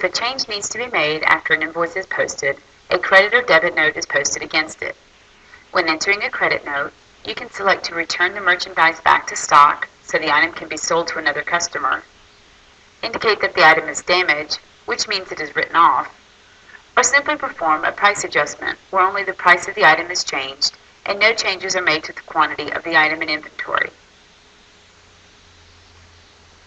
If a change needs to be made after an invoice is posted, a credit or debit note is posted against it. When entering a credit note, you can select to return the merchandise back to stock so the item can be sold to another customer, indicate that the item is damaged, which means it is written off, or simply perform a price adjustment where only the price of the item is changed and no changes are made to the quantity of the item in inventory.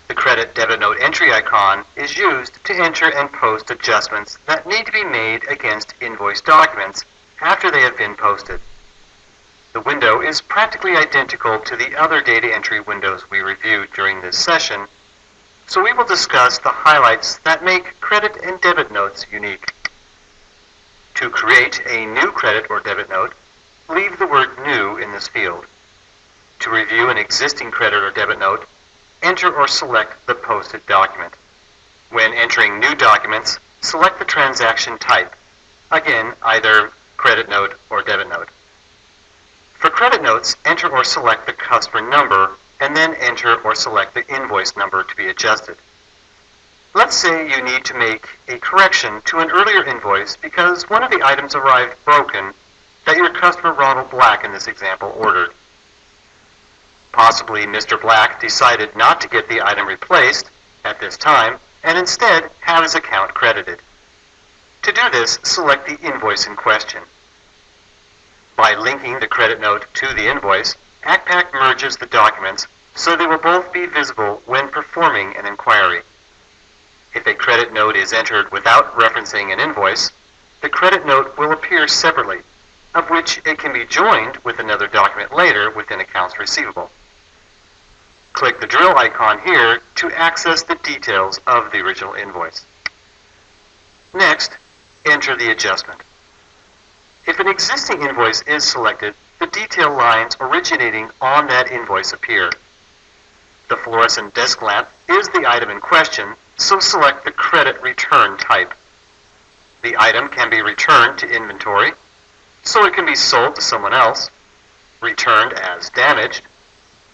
The credit debit note entry icon is used to enter and post adjustments that need to be made against invoice documents after they have been posted. The window is practically identical to the other data entry windows we reviewed during this session, so we will discuss the highlights that make credit and debit notes unique. To create a new credit or debit note, leave the word New in this field. To review an existing credit or debit note, enter or select the posted document. When entering new documents, select the transaction type. Again, either credit note or debit note. For credit notes, enter or select the customer number, and then enter or select the invoice number to be adjusted. Let's say you need to make a correction to an earlier invoice because one of the items arrived broken that your customer Ronald Black in this example ordered. Possibly Mr. Black decided not to get the item replaced at this time and instead have his account credited. To do this, select the invoice in question. By linking the credit note to the invoice, Accpac merges the documents so they will both be visible when performing an inquiry. If a credit note is entered without referencing an invoice, the credit note will appear separately, of which it can be joined with another document later within accounts receivable. Click the drill icon here to access the details of the original invoice. Next, enter the adjustment. If an existing invoice is selected, the detail lines originating on that invoice appear. The fluorescent desk lamp is the item in question, so select the credit return type. The item can be returned to inventory, so it can be sold to someone else, returned as damaged,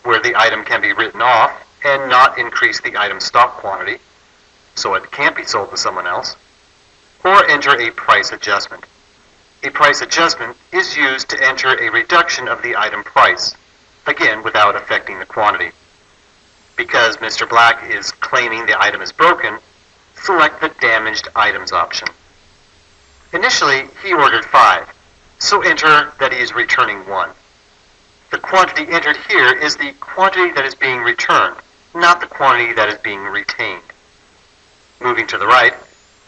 where the item can be written off and not increase the item's stock quantity, so it can't be sold to someone else, or enter a price adjustment. A price adjustment is used to enter a reduction of the item price, again without affecting the quantity. Because Mr. Black is claiming the item is broken, select the damaged items option. Initially, he ordered 5, so enter that he is returning 1. The quantity entered here is the quantity that is being returned, not the quantity that is being retained. Moving to the right,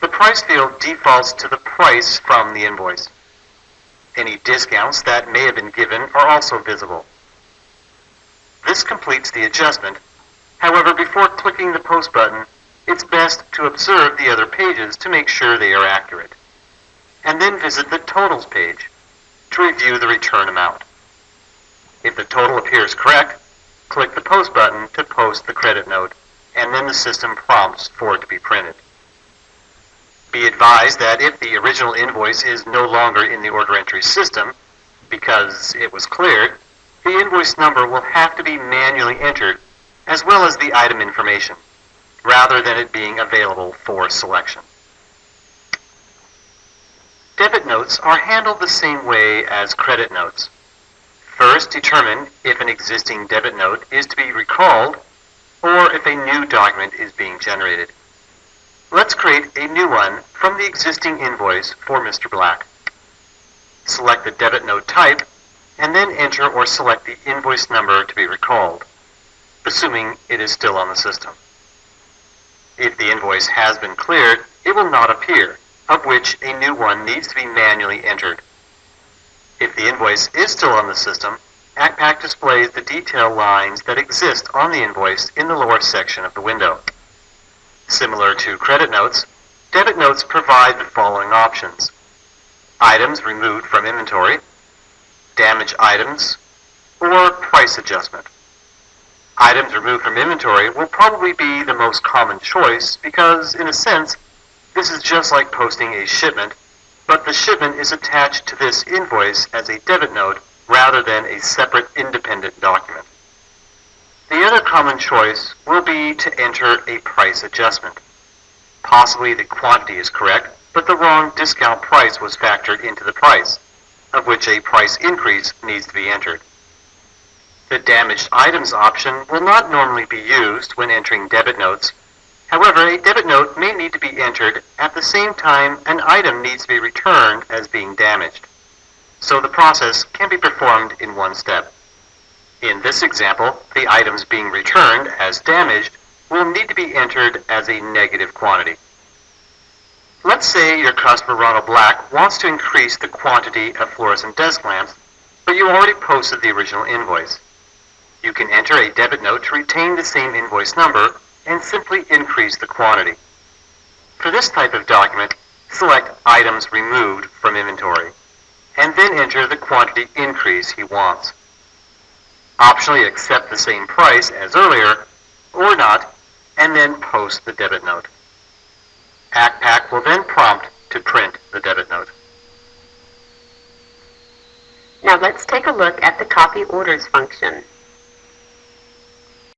the price field defaults to the price from the invoice. Any discounts that may have been given are also visible. This completes the adjustment. However, before clicking the Post button, it's best to observe the other pages to make sure they are accurate, and then visit the Totals page to review the return amount. If the total appears correct, click the Post button to post the credit note, and then the system prompts for it to be printed. Be advised that if the original invoice is no longer in the order entry system, because it was cleared, the invoice number will have to be manually entered, as well as the item information, rather than it being available for selection. Debit notes are handled the same way as credit notes. First, determine if an existing debit note is to be recalled or if a new document is being generated. Let's create a new one from the existing invoice for Mr. Black. Select the debit note type and then enter or select the invoice number to be recalled, assuming it is still on the system. If the invoice has been cleared, it will not appear, of which a new one needs to be manually entered. If the invoice is still on the system, Accpac displays the detail lines that exist on the invoice in the lower section of the window. Similar to credit notes, debit notes provide the following options: items removed from inventory, damaged items, or price adjustment. Items removed from inventory will probably be the most common choice because, in a sense, this is just like posting a shipment, but the shipment is attached to this invoice as a debit note rather than a separate independent document. The other common choice will be to enter a price adjustment. Possibly the quantity is correct, but the wrong discount price was factored into the price, of which a price increase needs to be entered. The damaged items option will not normally be used when entering debit notes. However, a debit note may need to be entered at the same time an item needs to be returned as being damaged. So the process can be performed in one step. In this example, the items being returned as damaged will need to be entered as a negative quantity. Let's say your customer Ronald Black wants to increase the quantity of fluorescent desk lamps, but you already posted the original invoice. You can enter a debit note to retain the same invoice number and simply increase the quantity. For this type of document, select Items Removed from Inventory, and then enter the quantity increase he wants. Optionally accept the same price as earlier, or not, and then post the debit note. Accpac will then prompt to print the debit note. Now let's take a look at the Copy Orders function.